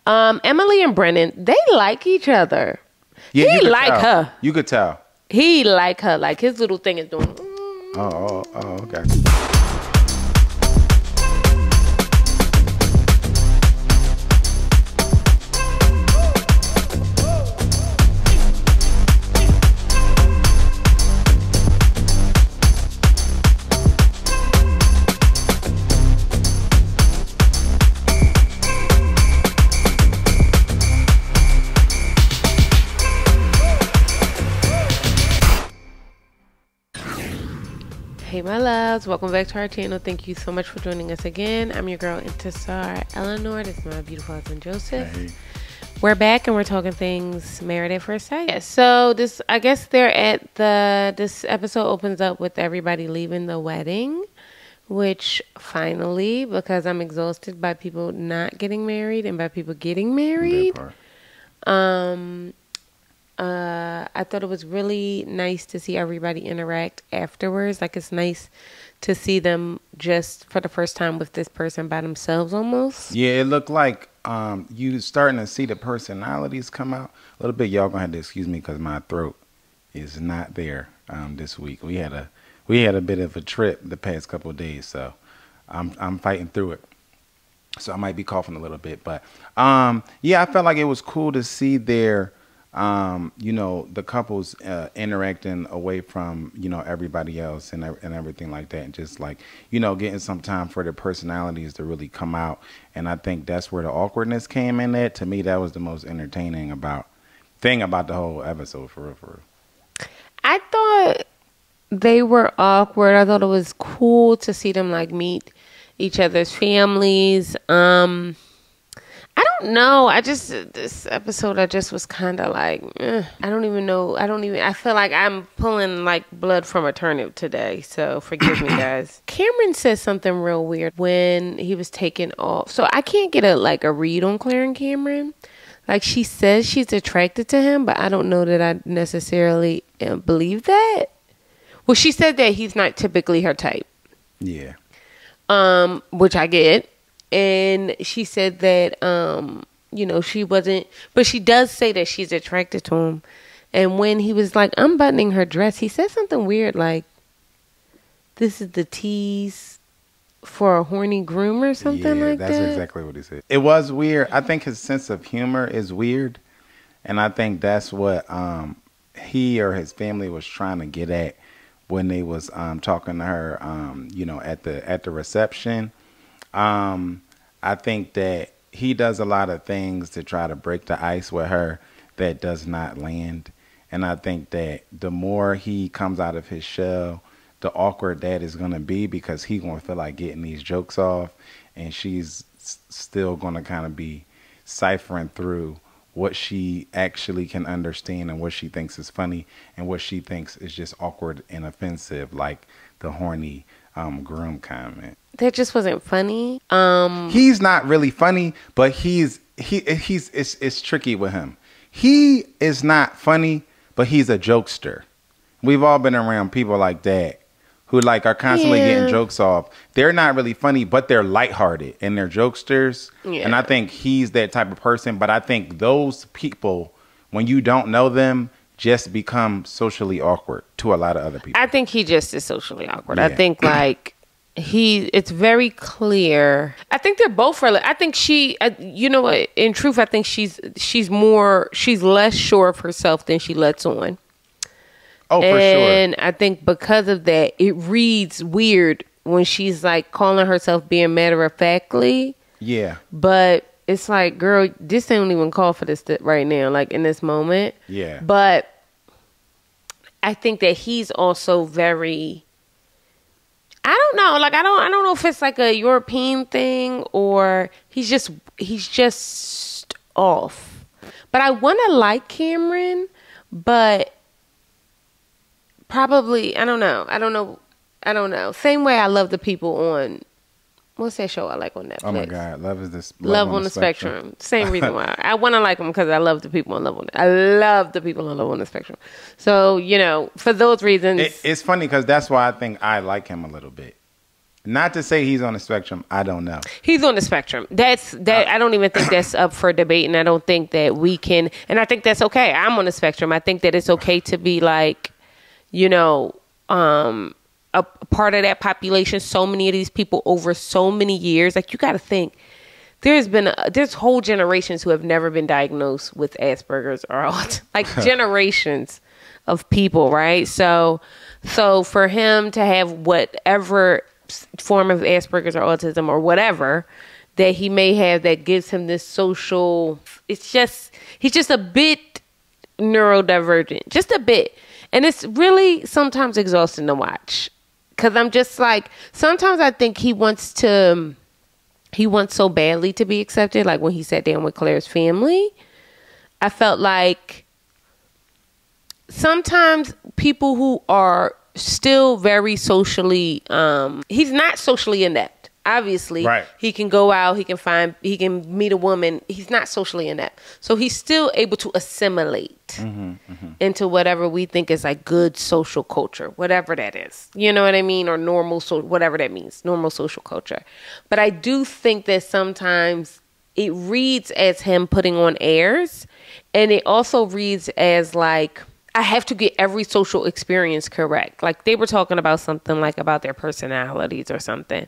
Emily and Brennan, they like each other. Yeah, he like her. You could tell. He like her. Like his little thing is doing. Oh, okay. Hey my loves, welcome back to our channel. Thank you so much for joining us again. I'm your girl Eachother, Eleanor. This is my beautiful husband Joseph. Hey. We're back and we're talking things married at first sight. Yeah, so I guess this episode opens up with everybody leaving the wedding, which finally, because I'm exhausted by people not getting married and by people getting married. I thought it was really nice to see everybody interact afterwards. Like, it's nice to see them just for the first time with this person by themselves almost. Yeah, it looked like you starting to see the personalities come out a little bit. Y'all gonna have to excuse me because my throat is not there this week. We had a bit of a trip the past couple of days, so I'm fighting through it. So I might be coughing a little bit, but yeah, I felt like it was cool to see their the couples interacting away from, everybody else and everything like that. And just like, getting some time for their personalities to really come out. And I think that's where the awkwardness came in at. To me, that was the most entertaining thing about the whole episode, for real. I thought they were awkward. I thought it was cool to see them like meet each other's families. I don't know. This episode, I just was kind of like, I don't even know. I feel like I'm pulling like blood from a turnip today. So forgive me, guys. Cameron says something real weird when he was taken off. So I can't get a read on Claire and Cameron. Like, she says she's attracted to him, but I don't know that I necessarily believe that. Well, she said that he's not typically her type. Yeah. Which I get. And she said that, she wasn't, but she does say that she's attracted to him. And when he was like unbuttoning her dress, he said something weird like, this is the tease for a horny groom or something like that. Yeah, that's exactly what he said. It was weird. I think his sense of humor is weird. And I think that's what he or his family was trying to get at when they was talking to her, at the reception. I think that he does a lot of things to try to break the ice with her that does not land. And I think that the more he comes out of his shell, the awkward that is going to be, because he's going to feel like getting these jokes off, and she's still going to kind of be ciphering through what she actually can understand and what she thinks is funny and what she thinks is just awkward and offensive, like the horny groom comment. That just wasn't funny. He's not really funny, but it's tricky with him. He is not funny, but he's a jokester. We've all been around people like that who are constantly getting jokes off. They're not really funny, but they're lighthearted and they're jokesters. Yeah. And I think he's that type of person. But I think those people, when you don't know them, just become socially awkward to a lot of other people. I think he just is socially awkward. Yeah. I think it's very clear. I think they're both really, I think she, in truth, I think she's less sure of herself than she lets on. Oh, for sure. And I think because of that, it reads weird when she's like calling herself being matter-of-factly. Yeah. But it's like, girl, this ain't even call for this right now, like in this moment. Yeah. But I think that he's also very, I don't know. Like, I don't know if it's like a European thing or he's just off. But I want to like Cameron, but probably, I don't know. Same way I love the people on, what's that show I like on Netflix? Oh my God, Love on the Spectrum. Same reason why I want to like them, because I love the people on I love the people on Love on the Spectrum. So for those reasons, it's funny because that's why I think I like him a little bit. Not to say he's on the spectrum. I don't know. He's on the spectrum. I don't even think that's up for debate, and I don't think that we can. And I think that's okay. I'm on the spectrum. I think that it's okay to be like, a part of that population. So many of these people over so many years. Like, you got to think. There's whole generations who have never been diagnosed with Asperger's or autism. Like generations of people, right? So for him to have whatever form of Asperger's or autism or whatever that he may have that gives him this social, he's just a bit neurodivergent, just a bit. And it's really sometimes exhausting to watch. Cause I'm just like, sometimes I think he wants so badly to be accepted. Like when he sat down with Claire's family, I felt like sometimes people who are still very socially, he's not socially inept. Obviously, right. He can go out, he can meet a woman. He's not socially inept. So he's still able to assimilate into whatever we think is like good social culture, whatever that is. You know what I mean? Or normal, whatever that means, normal social culture. But I do think that sometimes it reads as him putting on airs, and it also reads as like, I have to get every social experience correct. Like they were talking about something like about their personalities or something.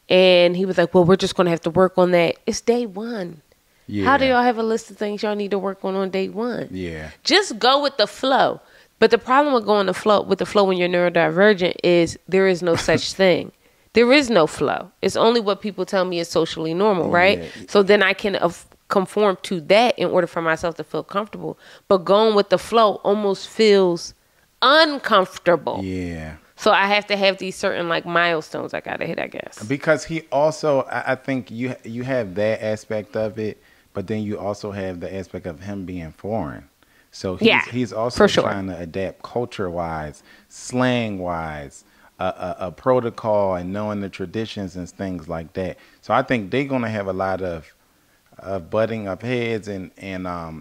And he was like, well, we're just going to have to work on that. It's day one. Yeah. How do y'all have a list of things y'all need to work on day one? Yeah. Just go with the flow. But the problem with going with the flow when you're neurodivergent is there is no such thing. There is no flow. It's only what people tell me is socially normal, right? Yeah. So then I can conform to that in order for myself to feel comfortable. But going with the flow almost feels uncomfortable. Yeah. So I have to have these certain like milestones I gotta hit, I guess. Because he also, I think you have that aspect of it, but then you also have the aspect of him being foreign. So he's also trying to adapt culture-wise, slang-wise, a protocol, and knowing the traditions and things like that. So I think they're gonna have a lot of butting of heads and a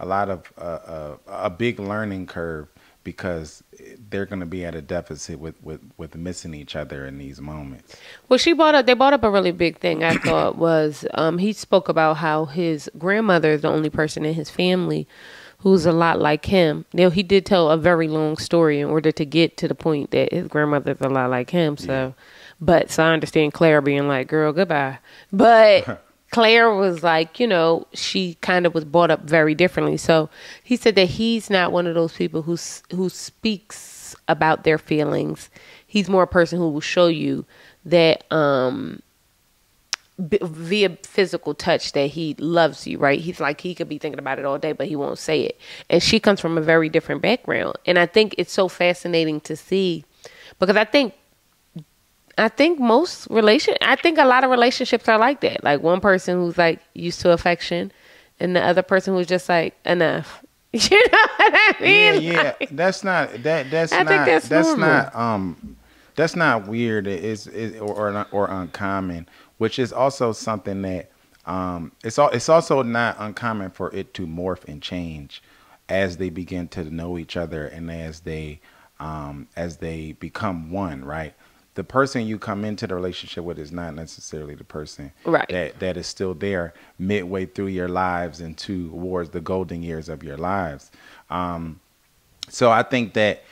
lot of a big learning curve, because they're going to be at a deficit with missing each other in these moments. Well, they brought up a really big thing, I thought, was he spoke about how his grandmother is the only person in his family who's a lot like him. Now, he did tell a very long story in order to get to the point that his grandmother's a lot like him. So, so I understand Claire being like, girl, goodbye. But Claire was like, she kind of was brought up very differently. So he said that he's not one of those people who speaks about their feelings. He's more a person who will show you that via physical touch that he loves you, right? He's like, he could be thinking about it all day, but he won't say it. And she comes from a very different background. And I think it's so fascinating to see, because I think a lot of relationships are like that. Like one person who's like used to affection, and the other person who's just like, enough. You know what I mean? Yeah. Like, that's not weird. Or uncommon, which is also something that it's also not uncommon for it to morph and change as they begin to know each other and as they become one, right? The person you come into the relationship with is not necessarily the person that is still there midway through your lives and towards the golden years of your lives. So I think that,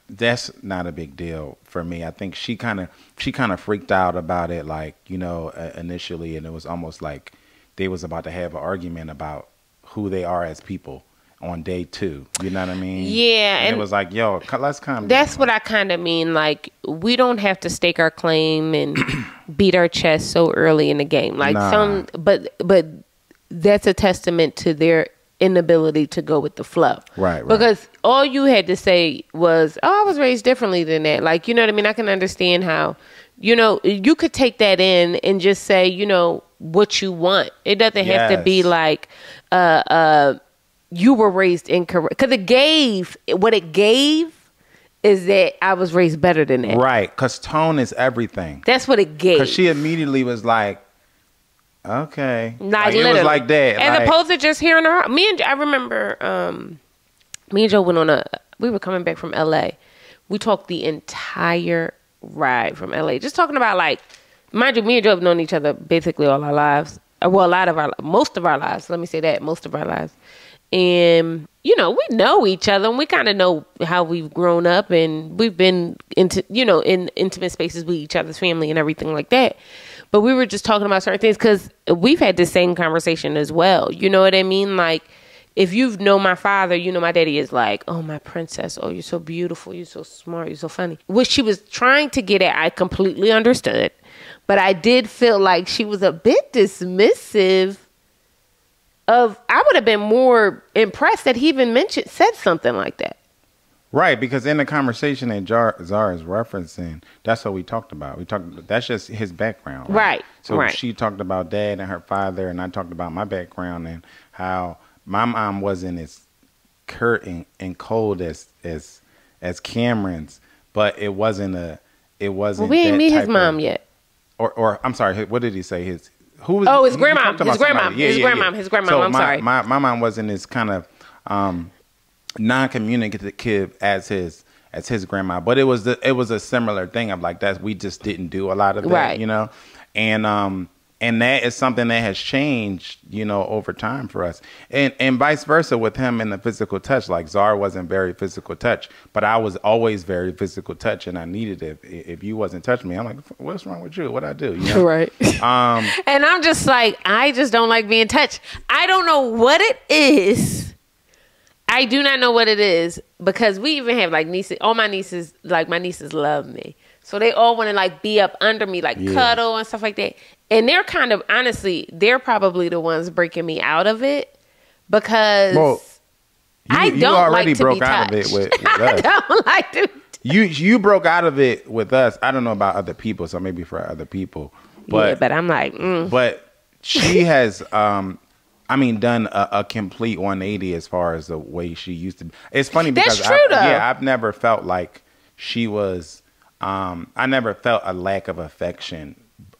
that's not a big deal for me. I think she kind of freaked out about it, like, initially, and it was almost like they was about to have an argument about who they are as people on day 2, you know what I mean? Yeah. And it was like, yo, let's calm down. That's what I kind of mean. Like, we don't have to stake our claim and beat our chest so early in the game. Like but that's a testament to their inability to go with the flow. Right. Because all you had to say was, oh, I was raised differently than that. Like, you know what I mean? I can understand how, you could take that in and just say, what you want. It doesn't have to be like, you were raised incorrect, because what it gave is that I was raised better than that. Right, because tone is everything. That's what it gave. Because she immediately was like, okay. Like it was like that. As opposed to just hearing her. I remember me and Joe we were coming back from LA. We talked the entire ride from LA. Just talking about, like, mind you, me and Joe have known each other basically all our lives. Well, most of our lives. Let me say that, most of our lives. And, you know, we know each other, and we kind of know how we've grown up, and we've been into, you know, in intimate spaces with each other's family and everything like that. But we were just talking about certain things because we've had the same conversation as well. You know what I mean? Like, if you've known my father, you know my daddy is like, oh, my princess, oh, you're so beautiful, you're so smart, you're so funny. What she was trying to get at, I completely understood. But I did feel like she was a bit dismissive of, I would have been more impressed that he even said something like that. Right, because in the conversation that Zar is referencing, that's what we talked about. That's just his background. Right. So she talked about dad and her father, and I talked about my background and how my mom wasn't as curt and cold as Cameron's, but it wasn't. Well, we didn't meet his mom yet. Or I'm sorry, what did he say? His grandmom. His grandmom. So I'm sorry. My mom wasn't as kind of non-communicative as his grandma, but it was a similar thing of like that. We just didn't do a lot of that, you know, and that is something that has changed, you know, over time for us, and vice versa with him in the physical touch. Like Zar wasn't very physical touch, but I was always very physical touch, and I needed it. If you wasn't touching me, I'm like, what's wrong with you? What'd I do? You know? Right. And I'm just like, I just don't like being touched. I don't know what it is. I do not know what it is, because we even have like nieces. All my nieces, like my nieces love me. So they all want to like be up under me, like cuddle and stuff like that. And they're kind of, honestly, they're probably the ones breaking me out of it, because I don't like to be touched. You already broke out of it with us. I don't like to. You broke out of it with us. I don't know about other people, so maybe for other people. But, yeah, but I'm like, But she has, done a complete 180 as far as the way she used to be. It's funny because I've never felt like she was. I never felt a lack of affection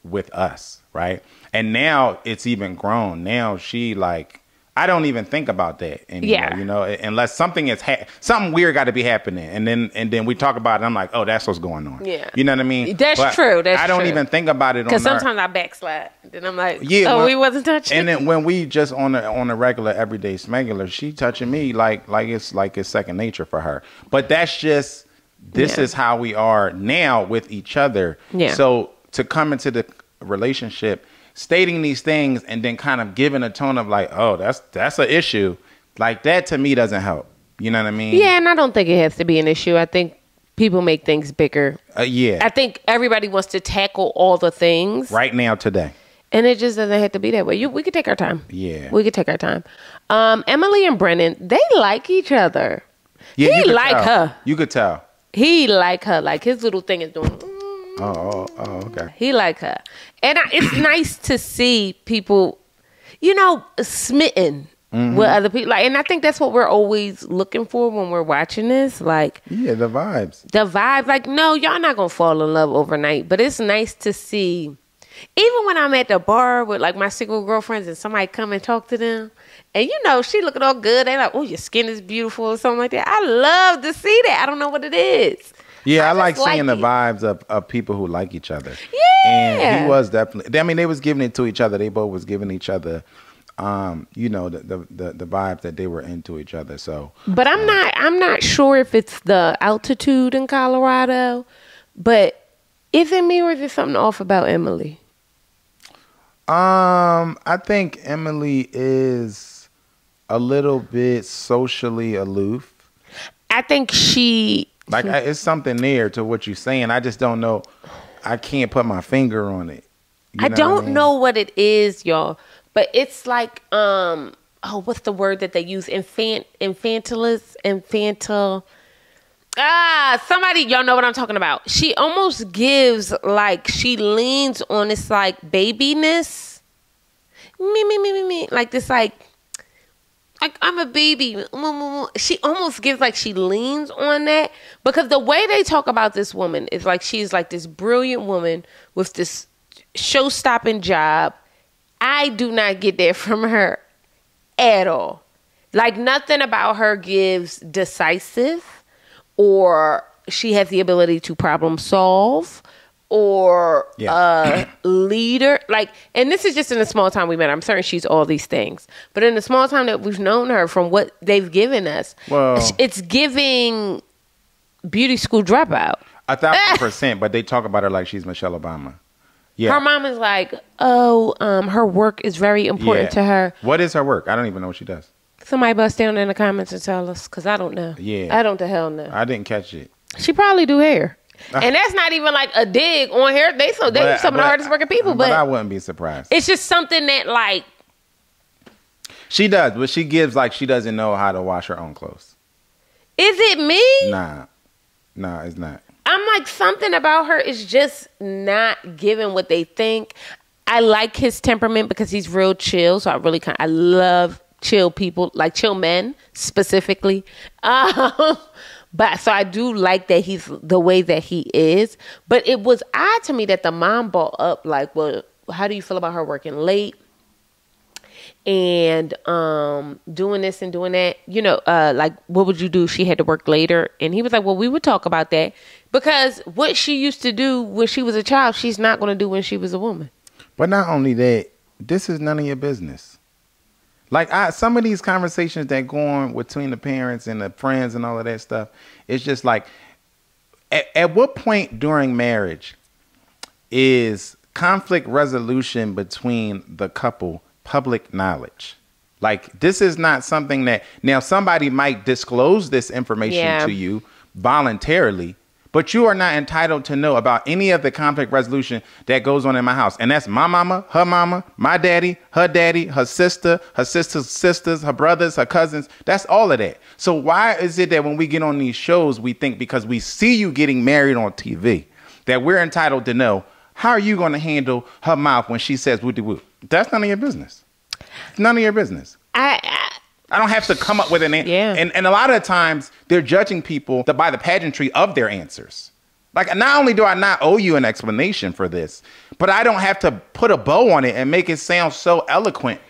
with us, right? And now it's even grown. Now she like, I don't even think about that anymore, you know, unless something is something weird got to be happening, and then we talk about it. I'm like, oh, that's what's going on. Yeah, you know what I mean? That's true. I don't even think about it because sometimes I backslide. Then I'm like, we wasn't touching. And then when we just on a regular everyday smuggler, she touching me like it's second nature for her. But that's just. This is how we are now with each other. Yeah. So to come into the relationship, stating these things and then kind of giving a tone of like, oh, that's an issue. Like that to me doesn't help. You know what I mean? Yeah, and I don't think it has to be an issue. I think people make things bigger. I think everybody wants to tackle all the things. Right now, today. And it just doesn't have to be that way. We could take our time. Yeah. We could take our time. Emily and Brennan, they like each other. Yeah, he like her. You could tell. He like her. Like his little thing is doing. Oh, okay. He like her. And it's nice to see people, you know, smitten with other people. Like, and I think that's what we're always looking for when we're watching this. Like, yeah, the vibes. Like, no, y'all not going to fall in love overnight. But it's nice to see. Even when I'm at the bar with like my single girlfriends and somebody come and talk to them, and you know, she looking all good. They like, oh, your skin is beautiful or something like that. I love to see that. I don't know what it is. Yeah, I like seeing the vibes of people who like each other. Yeah. And he was definitely, I mean, they was giving it to each other. They both was giving each other, you know, the vibes that they were into each other. So, but I'm not sure if it's the altitude in Colorado, but is it me or is there something off about Emily? I think Emily is a little bit socially aloof. I think she like it's something there to what you're saying. I just don't know. I can't put my finger on it. I don't know what it is, y'all. But it's like what's the word that they use? Infantil. Somebody, y'all know what I'm talking about. She almost gives like she leans on this like babiness. Me. Like this like I'm a baby. She almost gives like she leans on that, because the way they talk about this woman is like she's like this brilliant woman with this show-stopping job. I do not get that from her at all. Like nothing about her gives decisive or she has the ability to problem solve, or Yeah. leader. Like, and this is just in the small time we met. I'm certain she's all these things, but in the small time that we've known her, from what they've given us, Well, it's giving beauty school dropout. 1,000%. But they talk about her like she's Michelle Obama. Yeah. Her mom is like, oh, her work is very important to her. What is her work? I don't even know what she does. Somebody bust down in the comments and tell us, because I don't know. Yeah. I don't the hell know. I didn't catch it. She probably do hair. And that's not even like a dig on hair. They some of the hardest working people, but I wouldn't be surprised. it's just something that, like, She does, but she gives like she doesn't know how to wash her own clothes. is it me? Nah, it's not. I'm like, something about her is just not giving what they think. I like his temperament because he's real chill. So I love chill people, like chill men specifically. But so I do like that he's the way that he is. But it was odd to me that the mom brought up, like, well, how do you feel about her working late and doing this and doing that? You know, like, what would you do if she had to work later? And he was like, well, we would talk about that, because what she used to do when she was a child, she's not going to do when she was a woman. But not only that, this is none of your business. Like, some of these conversations that go on between the parents and the friends and all of that stuff, it's just like, at what point during marriage is conflict resolution between the couple public knowledge? Like, this is not something that, now somebody might disclose this information to you voluntarily, but you are not entitled to know about any of the conflict resolution that goes on in my house. And that's my mama, my daddy, her sister's sisters, her brothers, her cousins. That's all of that. So why is it that when we get on these shows, we think because we see you getting married on TV, that we're entitled to know, how are you going to handle her mouth when she says woo-de woo? That's none of your business. None of your business. I don't have to come up with an answer. Yeah. And a lot of times they're judging people by the pageantry of their answers. Like, not only do I not owe you an explanation for this, but I don't have to put a bow on it and make it sound so eloquent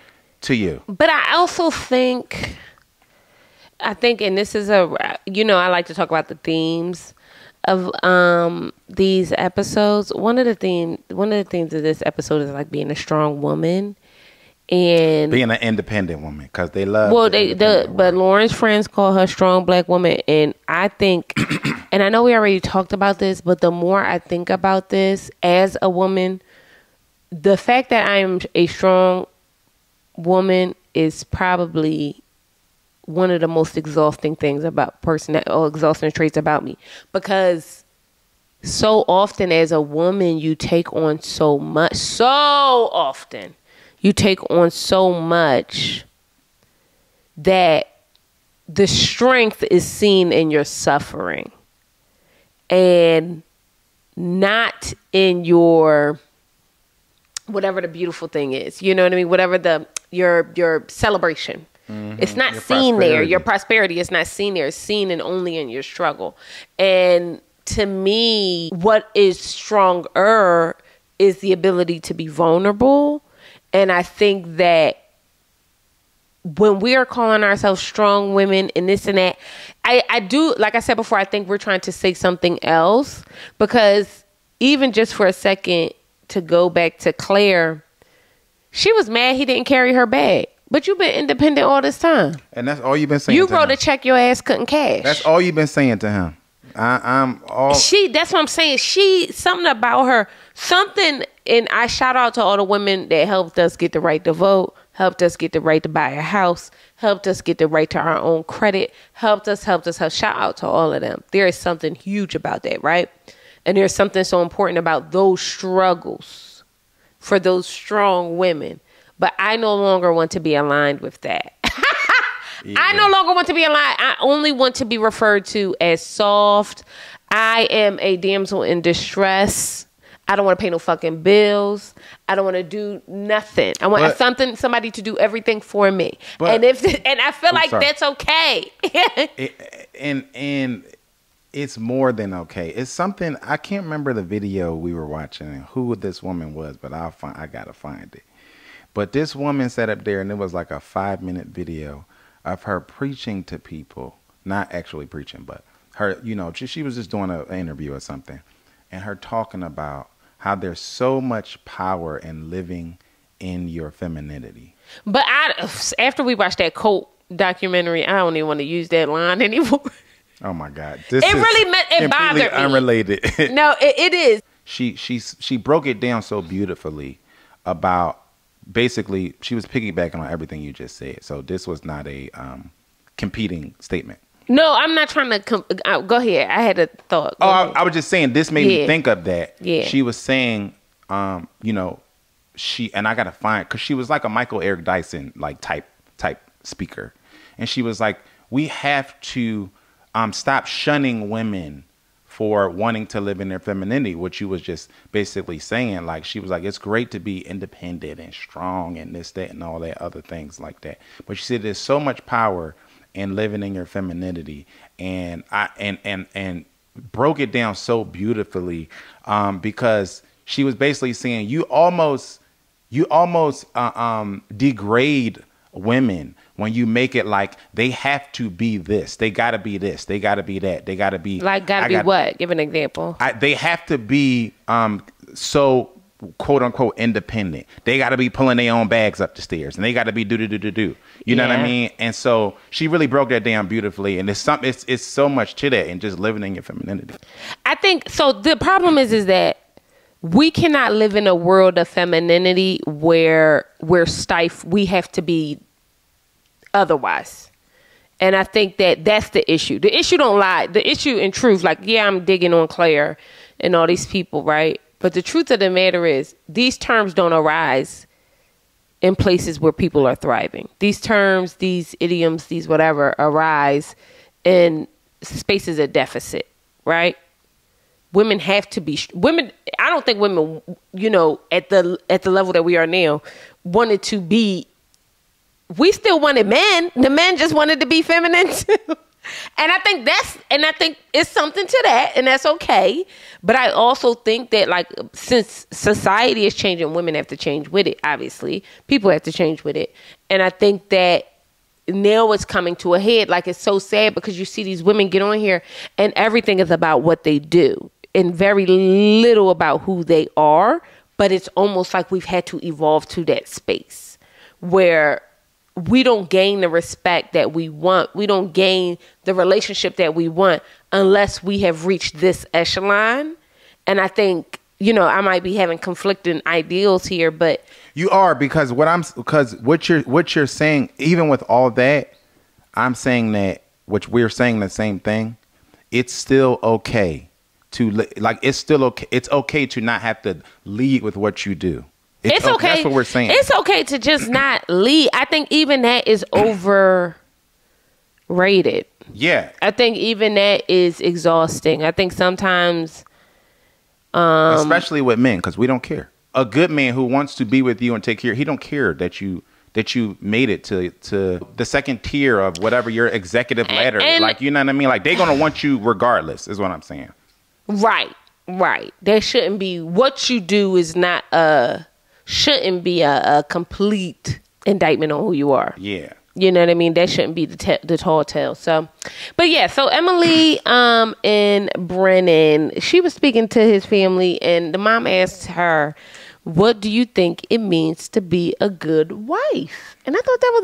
to you. But I also think, and this is I like to talk about the themes of these episodes. One of the themes of this episode is like being a strong woman. And being an independent woman, because they love. Well, but Lauren's friends call her strong black woman, and I think, and I know we already talked about this, but the more I think about this as a woman, the fact that I am a strong woman is probably one of the most exhausting things about exhausting traits about me, because so often as a woman you take on so much, you take on so much that the strength is seen in your suffering and not in your, whatever the beautiful thing is. You know what I mean? Whatever your celebration. Mm-hmm. It's not seen there. Your prosperity is not seen there. It's seen only in your struggle. And to me, what is stronger is the ability to be vulnerable. And I think that when we are calling ourselves strong women and this and that, I do, like I said before, I think we're trying to say something else, because even just for a second, to go back to Claire, she was mad he didn't carry her bag. But you've been independent all this time. And that's all you've been saying to him. You wrote a check your ass couldn't cash. That's all you've been saying to him. That's what I'm saying. Something about her, and I shout out to all the women that helped us get the right to vote, helped us get the right to buy a house, helped us get the right to our own credit, helped us. Shout out to all of them. There is something huge about that, right? And there's something so important about those struggles for those strong women. But I no longer want to be aligned with that. Yeah. I no longer want to be aligned. I only want to be referred to as soft. I am a damsel in distress. I don't want to pay no fucking bills. I don't want to do nothing. I want somebody to do everything for me. And I feel like that's okay. and it's more than okay. It's something, I can't remember the video we were watching and who this woman was, but I gotta find it. But this woman sat up there and it was like a 5-minute video of her preaching to people, not actually preaching, but her, she was just doing an interview or something, and her talking about how there's so much power in living in your femininity. But after we watched that cult documentary, I don't even want to use that line anymore. Oh my God. It bothered me. Unrelated. No, it is. She broke it down so beautifully about, basically, she was piggybacking on everything you just said. So this was not a competing statement. No, I'm not trying to go ahead. I had a thought. I was just saying, this made me think of that. Yeah. She was saying, and I got to find, because she was like a Michael Eric Dyson, like type speaker. And she was like, we have to stop shunning women for wanting to live in their femininity, which you was just basically saying. Like, she was like, it's great to be independent and strong and this, that, and all that other things like that. But she said there's so much power in living in your femininity, and broke it down so beautifully, because she was basically saying you almost degrade women when you make it like they have to be this, they got to be this, they got to be that, they got to be like, what? Give an example. They have to be so quote unquote independent. They got to be pulling their own bags up the stairs, and they got to be do. You know what I mean? And so she really broke that down beautifully. And it's so much to that, and just living in your femininity. I think so. The problem is that we cannot live in a world of femininity where we're stifled. We have to be otherwise. And I think that's the issue. The issue don't lie. The issue in truth, like, yeah, I'm digging on Claire and all these people, right? But the truth of the matter is, these terms don't arise in places where people are thriving. These terms, these idioms, these whatever, arise in spaces of deficit, right? Women have to be women. I don't think women, at the level that we are now, wanted to be. We still wanted men. The men just wanted to be feminine too. And I think it's something to that, and that's okay. But I also think that, like, since society is changing, women have to change with it, obviously. People have to change with it. And I think that now it's coming to a head. Like, it's so sad because you see these women get on here and everything is about what they do and very little about who they are. But it's almost like we've had to evolve to that space where we don't gain the respect that we want. We don't gain the relationship that we want unless we have reached this echelon. And I think, I might be having conflicting ideals here, but you are, because what you're saying, even with all that, I'm saying that, which we're saying the same thing. It's still okay it's still okay. It's okay to not have to lead with what you do. It's okay. That's what we're saying. It's okay to just not lead. I think even that is overrated. Yeah. I think even that is exhausting. I think sometimes, especially with men, because we don't care. A good man who wants to be with you and take care, he don't care that you made it to the second tier of whatever your executive ladder. Like, you know what I mean? Like, they're gonna want you regardless, is what I'm saying. Right. There shouldn't be, what you do is not shouldn't be a complete indictment on who you are. Yeah. You know what I mean? That shouldn't be the tall tale. So, but yeah, so Emily and Brennan, she was speaking to his family, and the mom asked her, what do you think it means to be a good wife? And I thought that was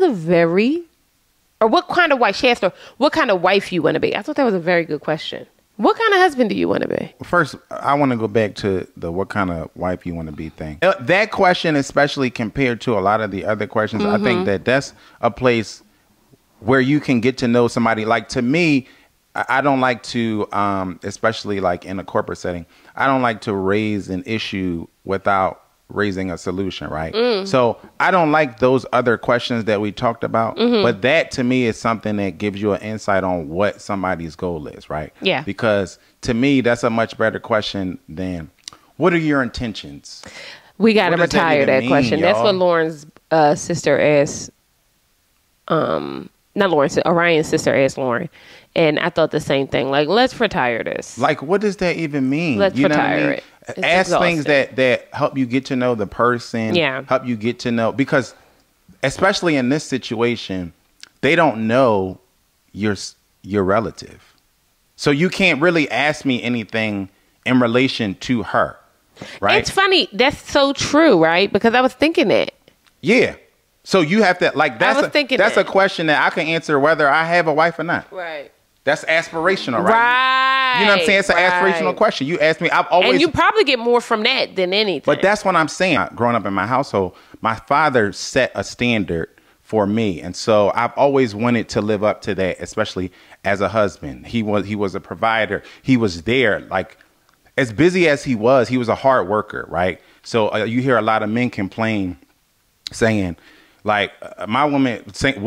what kind of wife? She asked her, what kind of wife you want to be? I thought that was a very good question. What kind of husband do you want to be? First, I want to go back to the what kind of wife you want to be thing. That question, especially compared to a lot of the other questions, I think that's a place where you can get to know somebody. Like, to me, I don't like to, especially like in a corporate setting, I don't like to raise an issue without raising a solution, right? So I don't like those other questions that we talked about, but that to me is something that gives you an insight on what somebody's goal is, right? Yeah. Because to me, that's a much better question than what are your intentions? We got to retire that question. That's what Lauren's sister asked. Not Lauren, Orion's sister asked Lauren. And I thought the same thing. Like, let's retire this. Like, what does that even mean? Let's retire it. Ask things that help you get to know the person. Yeah. Help you get to know, because especially in this situation, they don't know your relative. So you can't really ask me anything in relation to her, right? It's funny. That's so true, right? Because I was thinking that. Yeah. So you have to, like, that's a question that I can answer whether I have a wife or not. Right. That's aspirational, right? Right. You know what I'm saying? It's an aspirational question. You ask me, I've always... And you probably get more from that than anything. But that's what I'm saying. Growing up in my household, my father set a standard for me. And so I've always wanted to live up to that, especially as a husband. He was a provider. He was there. Like, as busy as he was a hard worker, right? So you hear a lot of men complain saying, like, my woman,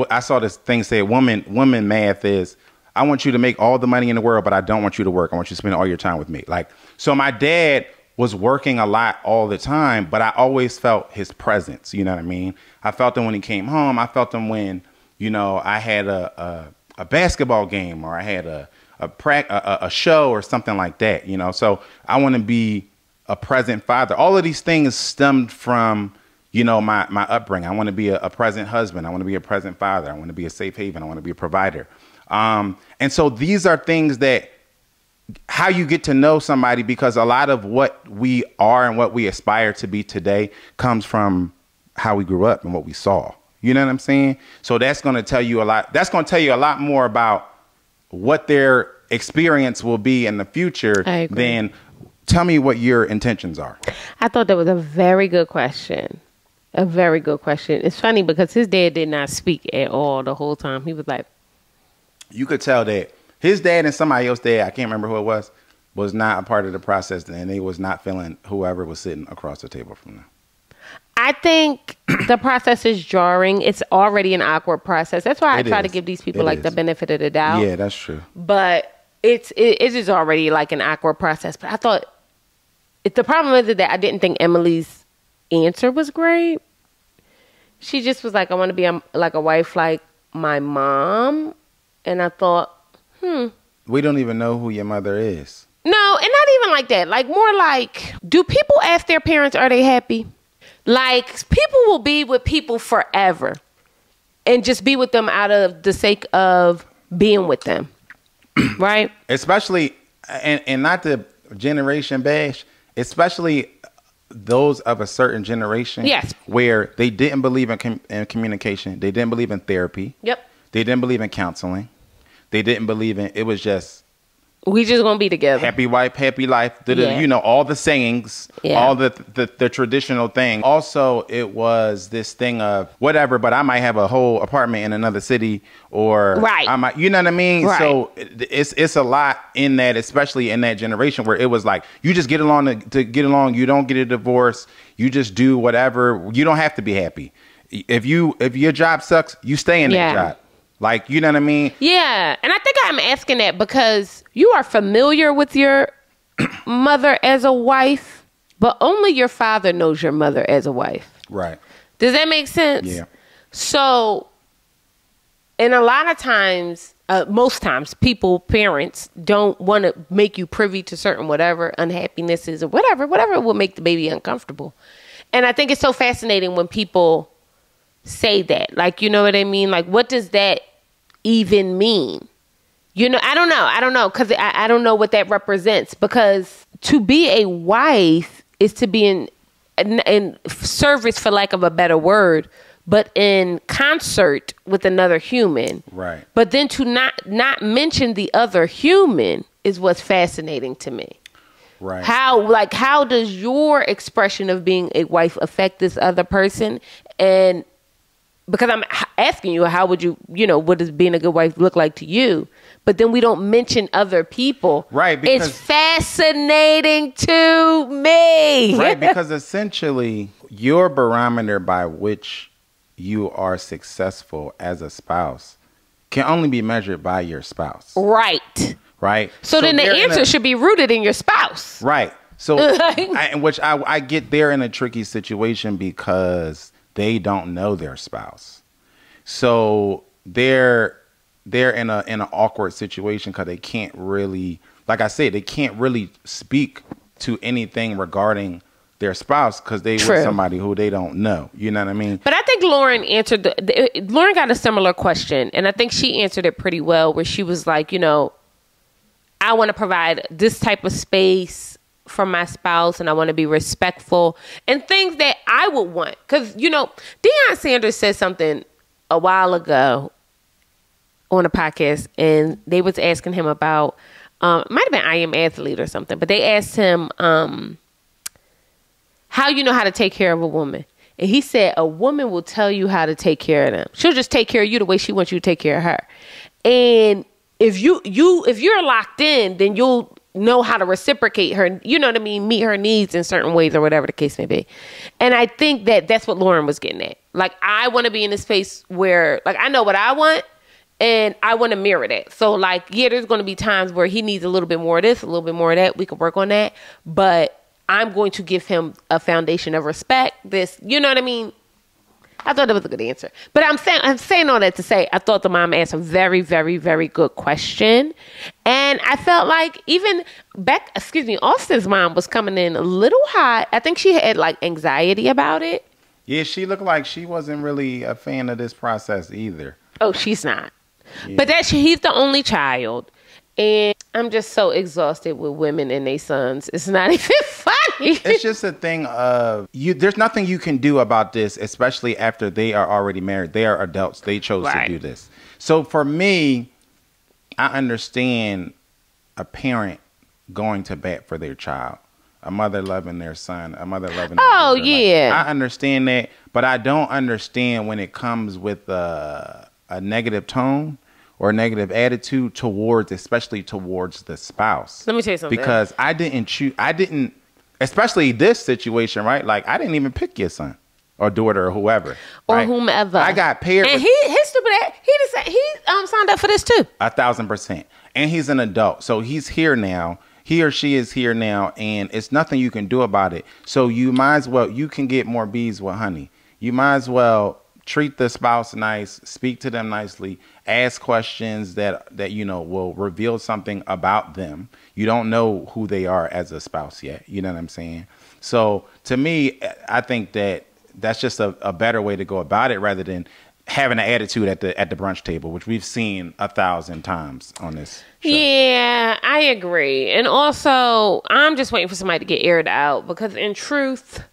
I saw this thing say, woman math is, I want you to make all the money in the world, but I don't want you to work. I want you to spend all your time with me. Like, so my dad was working a lot all the time, but I always felt his presence. You know what I mean? I felt him when he came home. I felt him when, you know, I had a basketball game or I had a show or something like that, you know? So I want to be a present father. All of these things stemmed from, you know, my upbringing. I want to be a present husband. I want to be a present father. I want to be a safe haven. I want to be a provider. And so these are things that how you get to know somebody, because a lot of what we are and what we aspire to be today comes from how we grew up and what we saw. You know what I'm saying? So that's going to tell you a lot. That's going to tell you a lot more about what their experience will be in the future than tell me what your intentions are. I thought that was a very good question. A very good question. It's funny because his dad did not speak at all the whole time. He was like, you could tell that his dad and somebody else's dad, I can't remember who it was not a part of the process, and they was not feeling whoever was sitting across the table from them. I think the process is jarring. It's already an awkward process. That's why I try to give these people the benefit of the doubt. Yeah, that's true. But it is already like an awkward process. But I thought the problem is that I didn't think Emily's answer was great. She just was like, I want to be like a wife like my mom. And I thought, we don't even know who your mother is. No, and not even like that. Like, more like, do people ask their parents, are they happy? Like, people will be with people forever and just be with them out of the sake of being with them. Right? Especially, and not the generation bash, especially those of a certain generation. Yes. Where they didn't believe in communication. They didn't believe in therapy. Yep. They didn't believe in counseling. They didn't believe in, it was just, we just gonna be together. Happy wife, happy life. You know, all the sayings, all the traditional thing. Also, it was this thing of whatever, but I might have a whole apartment in another city, or I might, you know what I mean? Right. So it's a lot in that, especially in that generation where it was like, you just get along to get along. You don't get a divorce. You just do whatever. You don't have to be happy. If your job sucks, you stay in that job. Like, you know what I mean? Yeah. And I think I'm asking that because you are familiar with your mother as a wife, but only your father knows your mother as a wife. Right. Does that make sense? Yeah. So, and a lot of times, most times, parents don't want to make you privy to certain whatever unhappinesses or whatever will make the baby uncomfortable. And I think it's so fascinating when people say that. Like, you know what I mean? Like, what does that even mean? You know, I don't know. Because I don't know what that represents. Because to be a wife is to be in service, for lack of a better word, but in concert with another human. Right. But then to not mention the other human is what's fascinating to me. Right. How does your expression of being a wife affect this other person? And because I'm asking you, how would what does being a good wife look like to you? But then we don't mention other people. Right. Because it's fascinating to me. Right. Because essentially your barometer by which you are successful as a spouse can only be measured by your spouse. Right. Right. So then the answer should be rooted in your spouse. Right. So, I get there in a tricky situation because they don't know their spouse. So they're in an awkward situation because they can't really, like I said, they can't really speak to anything regarding their spouse because they were somebody who they don't know. You know what I mean? But I think Lauren answered Lauren got a similar question, and I think she answered it pretty well, where she was like, I want to provide this type of space for my spouse, and I want to be respectful and things that I would want. Because, you know, Deion Sanders said something a while ago on a podcast, and they was asking him about, it might have been I Am Athlete or something, but they asked him, how you know how to take care of a woman. And he said, a woman will tell you how to take care of them. She'll just take care of you the way she wants you to take care of her. And if you're locked in, then you'll know how to reciprocate her, you know what I mean, meet her needs in certain ways or whatever the case may be. And I think that that's what Lauren was getting at. Like, I want to be in a space where, like, I know what I want, and I want to mirror that. So, like, yeah, there's going to be times where he needs a little bit more of this, a little bit more of that. We can work on that. But I'm going to give him a foundation of respect. This, you know what I mean? I thought that was a good answer. But I'm saying all that to say, I thought the mom asked a very, very, very good question. And I felt like even Austin's mom was coming in a little hot. I think she had like anxiety about it. Yeah, she looked like she wasn't really a fan of this process either. Oh, she's not. Yeah. But he's the only child. And I'm just so exhausted with women and their sons. It's not even funny. It's just a thing of there's nothing you can do about this, especially after they are already married. They are adults. They chose to do this. So for me, I understand a parent going to bat for their child, a mother loving their son, a mother loving their daughter. Yeah. Like, I understand that, but I don't understand when it comes with a negative tone or a negative attitude especially towards the spouse. Let me tell you something. Because I didn't, especially this situation, right? Like, I didn't even pick your son or daughter or whoever. Or right? whomever. I got paired. And his stupid ass, he signed up for this too. 1,000%. And he's an adult. So he's here now. He or she is here now. And it's nothing you can do about it. So you might as well, you can get more bees with honey. You might as well treat the spouse nice, speak to them nicely, ask questions that you know will reveal something about them. You don't know who they are as a spouse yet. You know what I'm saying? So to me, I think that's just a better way to go about it rather than having an attitude at the brunch table, which we've seen 1,000 times on this show. Yeah, I agree. And also, I'm just waiting for somebody to get aired out because in truth,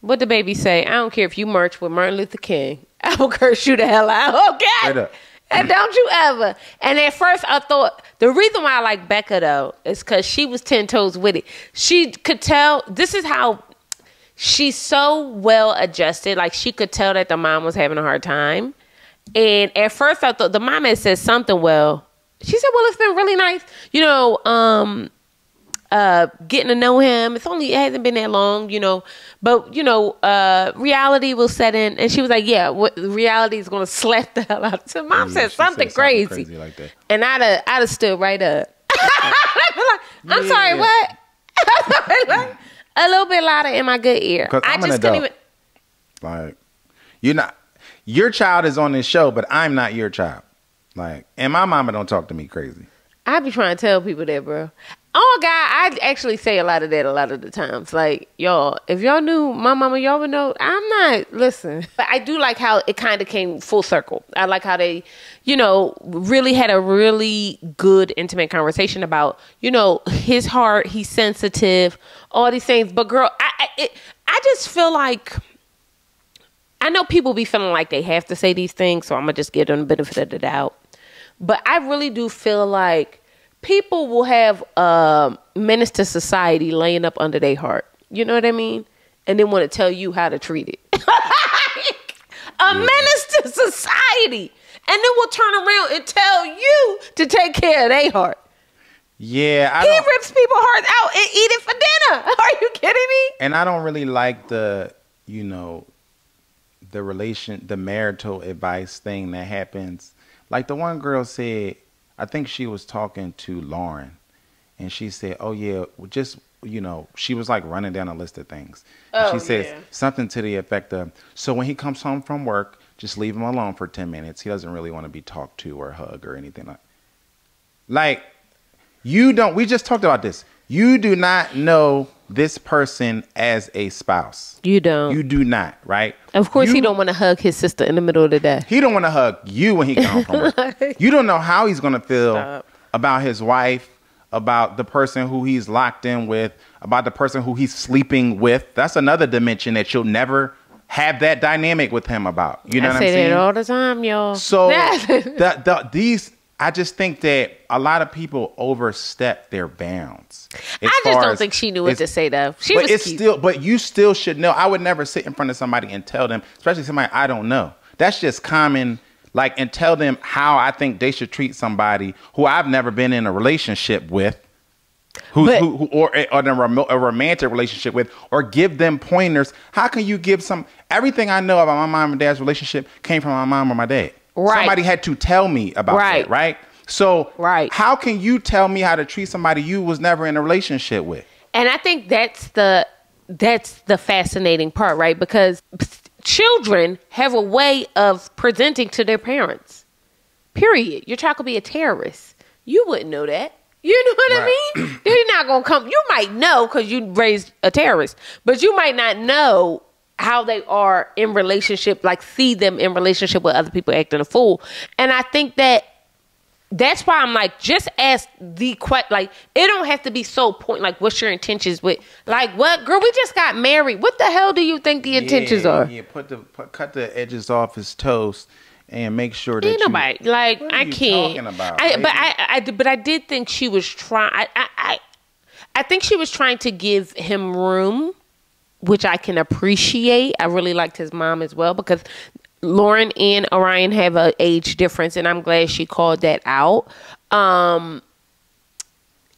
what the baby say? I don't care if you march with Martin Luther King. I will curse you the hell out. Okay? And don't you ever. And at first I thought, the reason why I like Becca though, is because she was 10 toes with it. She could tell, this is how she's so well adjusted. Like she could tell that the mom was having a hard time. And at first I thought the mom had said something she said, well, it's been really nice. You know, getting to know him. It hasn't been that long, you know, but you know, reality will set in. And she was like, yeah, reality is going to slap the hell out. So mom said something crazy like that. And I'd have stood right up. I'm sorry, what? Like, a little bit louder in my good ear. I just couldn't even. Like, your child is on this show, but I'm not your child. Like, and my mama don't talk to me crazy. I be trying to tell people that, bro. Oh, God, I actually say a lot of that a lot of the times. Like, y'all, if y'all knew my mama, y'all would know I'm not, listen. But I do like how it kind of came full circle. I like how they, you know, really had a really good, intimate conversation about, you know, his heart, he's sensitive, all these things. But, girl, I just feel like, I know people be feeling like they have to say these things, so I'm going to just give them the benefit of the doubt. But I really do feel like people will have a menace to society laying up under their heart. You know what I mean? And then want to tell you how to treat it. Menace to society. And then we'll turn around and tell you to take care of their heart. Yeah. He rips people's hearts out and eat it for dinner. Are you kidding me? And I don't really like the marital advice thing that happens. Like the one girl said, I think she was talking to Lauren, and she said, oh, yeah, just, you know, she was like running down a list of things. And she says something to the effect of, so when he comes home from work, just leave him alone for 10 minutes. He doesn't really want to be talked to or hugged or anything like we just talked about this. You do not know this person as a spouse. You don't. You do not, right? Of course, he don't want to hug his sister in the middle of the day. He don't want to hug you when he comes home from work. You don't know how he's going to feel about his wife, about the person who he's locked in with, about the person who he's sleeping with. That's another dimension that you'll never have that dynamic with him about. You know what I'm saying? I say that all the time, y'all. So I just think that a lot of people overstep their bounds. I just don't think she knew what to say though. But you still should know. I would never sit in front of somebody and tell them, especially somebody I don't know. That's just common. Like, and tell them how I think they should treat somebody who I've never been in a relationship with, or in a romantic relationship with, or give them pointers. How can you give everything I know about my mom and dad's relationship came from my mom or my dad? Right. Somebody had to tell me about that, right? So how can you tell me how to treat somebody you was never in a relationship with? And I think that's the fascinating part, right? Because children have a way of presenting to their parents. Period. Your child could be a terrorist. You wouldn't know that. You know what I mean? They're not going to come. You might know because you raised a terrorist, but you might not know how they are in relationship, like see them in relationship with other people acting a fool. And I think that's why I'm like, just ask the question. Like, it don't have to be so point. Like, what's your intentions with? Like, what, girl? We just got married. What the hell do you think the intentions are? Yeah, cut the edges off his toast and make sure that ain't nobody like what are I you can't. Talking about, but I did think she was trying. I think she was trying to give him room, which I can appreciate. I really liked his mom as well because Lauren and Orion have an age difference, and I'm glad she called that out.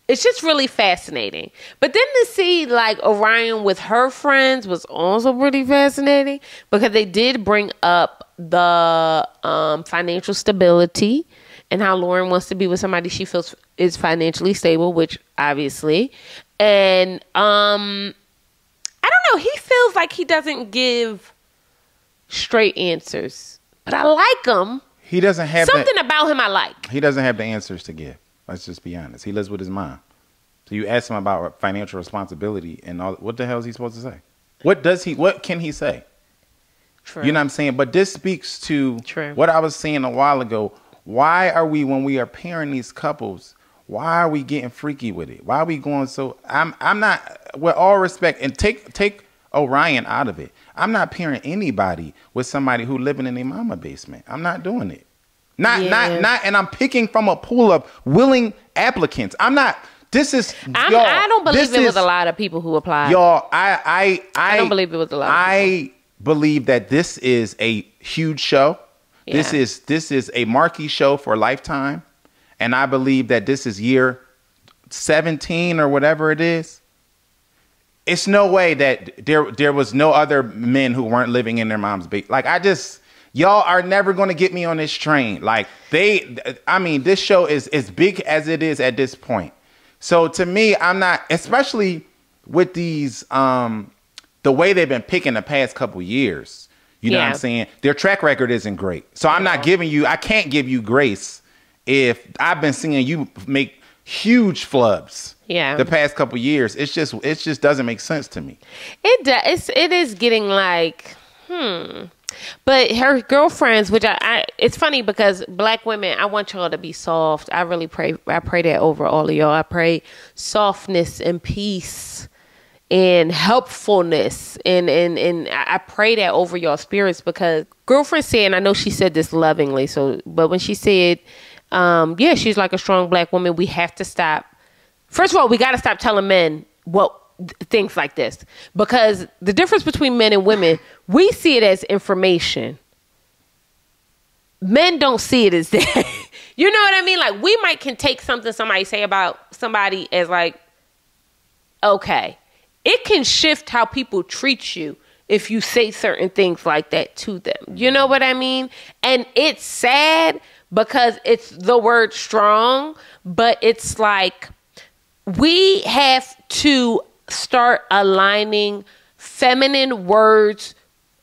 It's just really fascinating. But then to see like Orion with her friends was also pretty fascinating because they did bring up the financial stability and how Lauren wants to be with somebody she feels is financially stable, which obviously. And I don't know. He feels like he doesn't give straight answers, but I like him. He doesn't have something about him I like. He doesn't have the answers to give. Let's just be honest. He lives with his mom. So you ask him about financial responsibility and all. What the hell is he supposed to say? What can he say? True. You know what I'm saying? But this speaks to what I was saying a while ago. Why are we, when we are pairing these couples, why are we getting freaky with it? Why are we going so? I'm not, with all respect, and take Orion out of it. I'm not pairing anybody with somebody who living in a mama basement. I'm not doing it. Not, and I'm picking from a pool of willing applicants. I'm not. I don't believe it was a lot of people who applied. Y'all, I don't believe it was a lot. I believe that this is a huge show. Yeah. This is a marquee show for Lifetime, and I believe that this is year 17 or whatever it is. It's no way that there was no other men who weren't living in their mom's basement. Like, y'all are never going to get me on this train. Like, this show is as big as it is at this point. So to me, I'm not, especially with these, the way they've been picking the past couple years. You know what I'm saying? Their track record isn't great. So I'm not I can't give you grace if I've been seeing you make huge flubs. Yeah. The past couple years. It just doesn't make sense to me. It does. It is getting like, But her girlfriends, which it's funny because Black women, I want y'all to be soft. I really pray that over all of y'all. I pray softness and peace and helpfulness. And I pray that over y'all spirits because girlfriend said, and I know she said this lovingly. But when she said, she's like a strong Black woman, we have to stop. First of all, we got to stop telling men things like this, because the difference between men and women, we see it as information. Men don't see it as that. You know what I mean? Like, we can take something somebody say about somebody as like, okay, it can shift how people treat you if you say certain things like that to them. You know what I mean? And it's sad because it's the word strong, but it's like, we have to start aligning feminine words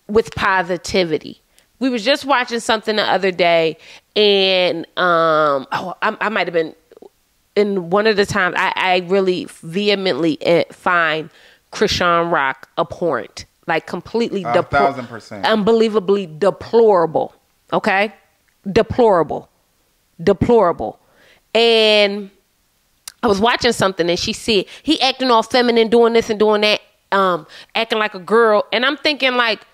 with positivity. We was just watching something the other day, and I might have been in one of the times I really vehemently find Krishan Rock abhorrent, like completely 1,000%, unbelievably deplorable. Okay, deplorable, and I was watching something and she said he acting all feminine, doing this and doing that, acting like a girl. And I'm thinking, like,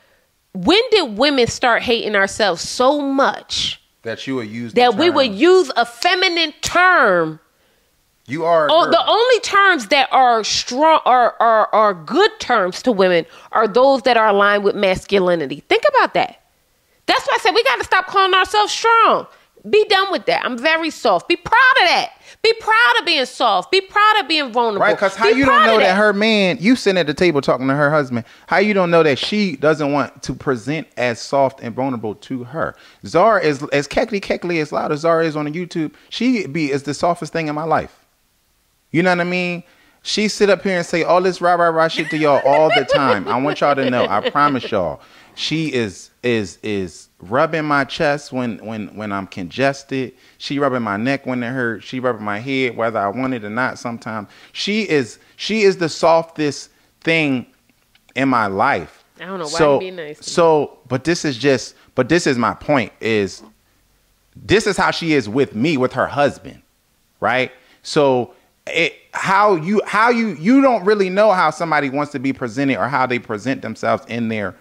when did women start hating ourselves so much that you would use that we would use a feminine term? You are. Oh, the only terms that are strong are good terms to women are those that are aligned with masculinity. Think about that. That's why I said we got to stop calling ourselves strong. Be done with that. I'm very soft. Be proud of that. Be proud of being soft. Be proud of being vulnerable. Right, because how you don't know that her man, you sitting at the table talking to her husband, how you don't know that she doesn't want to present as soft and vulnerable to her? Zar is as keckly as loud as Zar is on the YouTube. She is the softest thing in my life. You know what I mean? She sit up here and say all this rah shit to y'all all the time. I want y'all to know. I promise y'all. She is rubbing my chest when I'm congested. She rubbing my neck when it hurts. She rubbing my head whether I want it or not sometimes. She is the softest thing in my life. I don't know why you be nice. But this is my point, is this is how she is with me, with her husband. Right? So how you don't really know how somebody wants to be presented or how they present themselves in the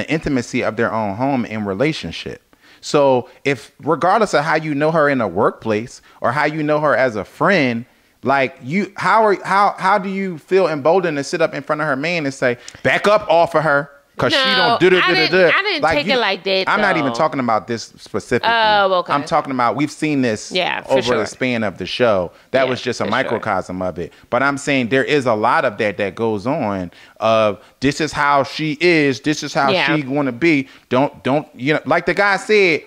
intimacy of their own home and relationship. So if regardless of how you know her in a workplace or how you know her as a friend, like how do you feel emboldened to sit up in front of her man and say, back up off of her? Because she don't do I didn't take it like that. I'm not even talking about this specifically. Oh, okay. I'm talking about, we've seen this over the span of the show. That was just a microcosm of it. But I'm saying there is a lot of that goes on. Of this is how she is. This is how she want to be. Don't you know? Like the guy said.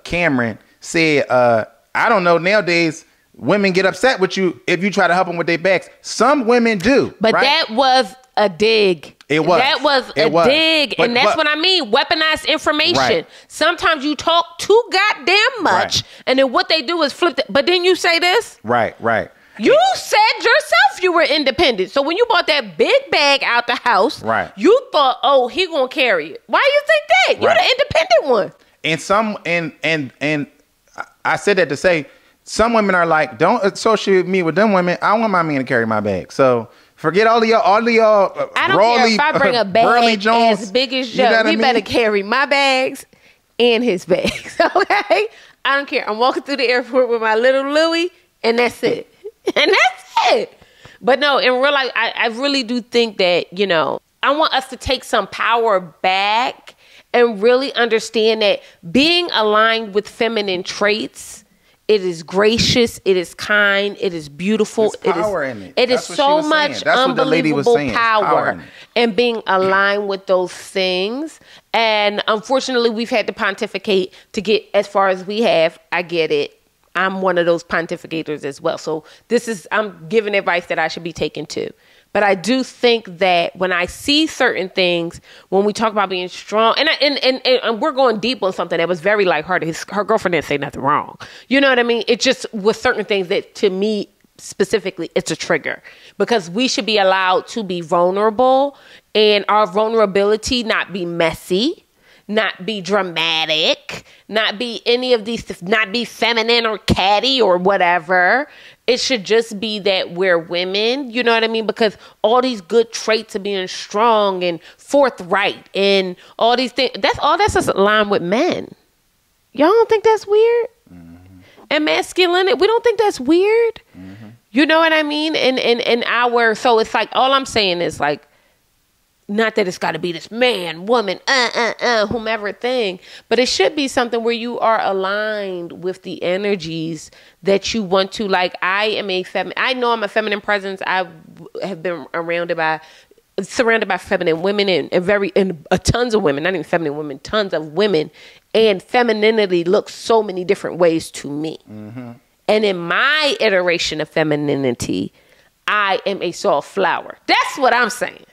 Cameron said, I don't know. Nowadays, women get upset with you if you try to help them with their backs. Some women do, but that was a dig. It was. That was a dig. And that's what I mean. Weaponized information. Right. Sometimes you talk too goddamn much. Right. And then what they do is flip it. But didn't you say this? Right. You said yourself you were independent. So when you bought that big bag out the house, you thought, oh, he gonna carry it. Why you think that? You're the independent one. And I said that to say some women are like, don't associate me with them women. I want my man to carry my bag. So forget all of y'all. I don't care if I bring a bag as big as Joe. He better carry my bags and his bags. Okay, I don't care. I'm walking through the airport with my little Louie, and that's it. And that's it. But no, in real life, I really do think that, you know, I want us to take some power back and really understand that being aligned with feminine traits, it is gracious, it is kind, it is beautiful. There's power in it. It is so much unbelievable power in being aligned with those things. And unfortunately, we've had to pontificate to get as far as we have. I get it. I'm one of those pontificators as well. So I'm giving advice that I should be taking too. But I do think that when I see certain things, when we talk about being strong, and we're going deep on something that was very lighthearted. Her girlfriend didn't say nothing wrong. You know what I mean? It just with certain things that to me specifically, it's a trigger because we should be allowed to be vulnerable and our vulnerability not be messy, not be dramatic, not be any of these, not be feminine or catty or whatever. It should just be that we're women, you know what I mean? Because all these good traits of being strong and forthright and all these things, that's just aligned with men. Y'all don't think that's weird? Mm-hmm. And masculinity, we don't think that's weird? Mm-hmm. You know what I mean? So it's like, all I'm saying is like, not that it's got to be this man, woman, whomever thing, but it should be something where you are aligned with the energies that you want to. Like, I know I'm a feminine presence. I have been surrounded by feminine women and tons of women, not even feminine women, tons of women, and femininity looks so many different ways to me. Mm-hmm. And in my iteration of femininity, I am a soft flower. That's what I'm saying.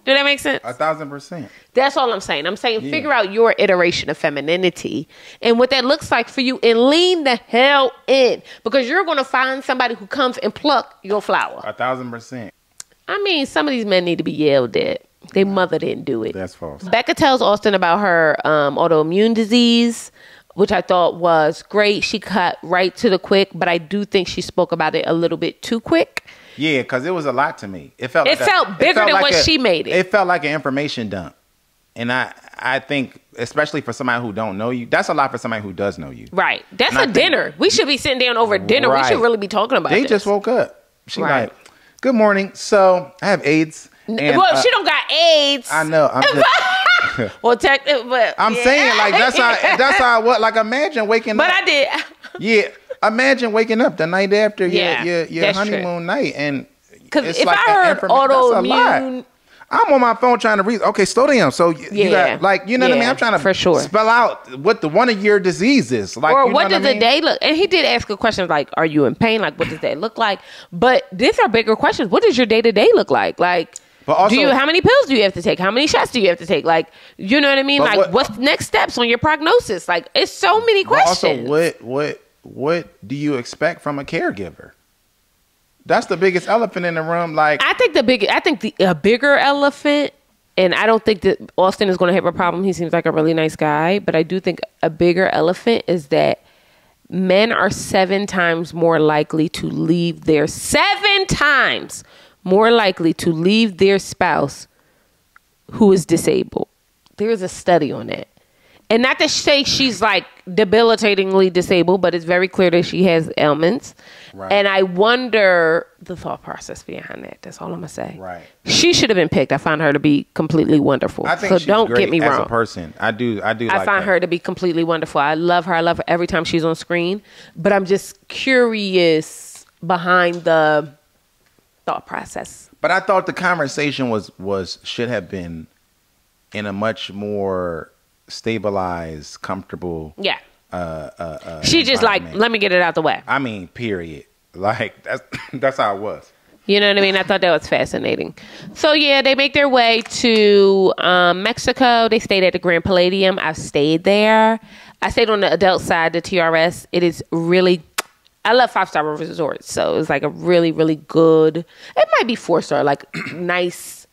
Do that make sense? 1,000%. That's all I'm saying. I'm saying figure out your iteration of femininity and what that looks like for you and lean the hell in because you're going to find somebody who comes and pluck your flower. 1,000%. I mean, some of these men need to be yelled at. Their mother didn't do it. That's false. Becca tells Austin about her autoimmune disease. which I thought was great. She cut right to the quick, but I do think she spoke about it a little bit too quick. Yeah, because it was a lot to me. It felt bigger than what she made it. It felt like an information dump. And I think, especially for somebody who don't know you, that's a lot for somebody who does know you. Right. That's a dinner. We should be sitting down over dinner. Right. We should really be talking about They this. just woke up. She Right. like, good morning. So I have AIDS. And, well, she don't got AIDS. I know. I'm just, well, but I'm saying, like, that's how what, like, imagine waking but up. I did. Yeah. Imagine waking up the night after Yeah, your honeymoon night. And because it's if like I heard autoimmune, I'm on my phone trying to read. Okay, slow down. So you got, like, you know what I mean? I'm trying to for sure spell out what one of your diseases. Like, or you what know does I the mean? day look? And he did ask a question like, "Are you in pain? Like, what does that look like?" But these are bigger questions. What does your day to day look like? Like, but also, how many pills do you have to take? How many shots do you have to take? Like, you know what I mean? Like, what's next steps on your prognosis? Like, it's so many questions. Also, what do you expect from a caregiver? That's the biggest elephant in the room. Like, I think a bigger elephant, and I don't think that Austin is going to have a problem. He seems like a really nice guy, but I do think a bigger elephant is that men are 7 times more likely to leave their 7 times more likely to leave their spouse who is disabled. There is a study on that. And not to say she's like debilitatingly disabled, but it's very clear that she has ailments. Right. And I wonder the thought process behind that. That's all I'm going to say. Right. She should have been picked. I find her to be completely wonderful. I think so she's don't great get me wrong. as a person. I do. I find her to be completely wonderful. I love her. I love her every time she's on screen. But I'm just curious behind the thought process. But I thought the conversation should have been in a much more stabilized, comfortable. Yeah. She just like, let me get it out the way. I mean, period. Like, that's how it was. You know what I mean? I thought that was fascinating. So yeah, they make their way to Mexico. They stayed at the Grand Palladium. I've stayed there. I stayed on the adult side, the TRS. It is really, I love 5-star resorts. So it was like a really, really good, it might be 4-star, like nice,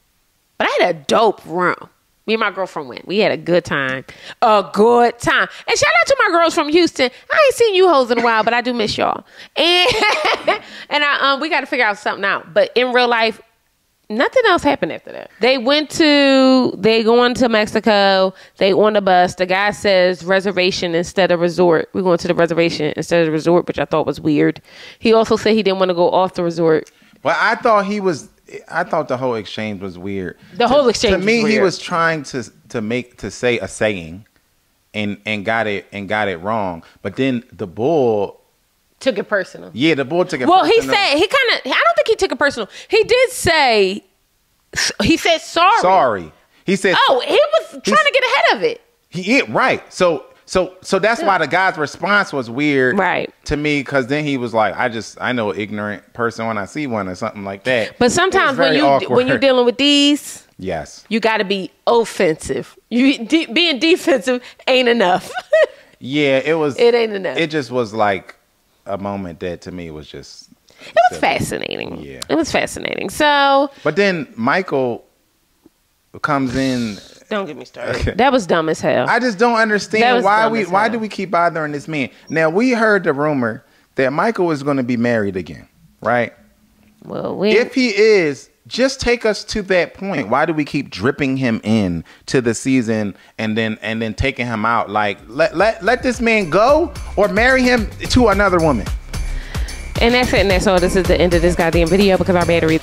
but I had a dope room. Me and my girlfriend went. We had a good time. A good time. And shout out to my girls from Houston. I ain't seen you hoes in a while, but I do miss y'all. And we got to figure out something out. But in real life, nothing else happened after that. They going to Mexico. They on the bus. The guy says reservation instead of resort. We're going to the reservation instead of the resort, which I thought was weird. He also said he didn't want to go off the resort. Well, I thought the whole exchange was weird. The whole exchange to me, was weird. He was trying to say a saying and got it wrong. But then the bull took it personal. Yeah, the bull took it personal. personal. Well, I don't think he took it personal. He did say, he said sorry. Sorry. He said, oh, he was trying to get ahead of it. Right. So that's why the guy's response was weird, right, to me, because then he was like, I know an ignorant person when I see one or something like that. But sometimes when you're dealing with these, yes, you got to be offensive. Being defensive ain't enough. Yeah, it ain't enough. It just was like a moment that to me was just. It was fascinating. Yeah, it was fascinating. So, but then Michael comes in. Don't get me started. Okay. That was dumb as hell. I just don't understand why do we keep bothering this man? Now, we heard the rumor that Michael was going to be married again, right? Well, if he is, just take us to that point. Why do we keep dripping him in to the season and then taking him out? Like, let this man go or marry him to another woman. And that's it. And that's all. This is the end of this goddamn video because our battery.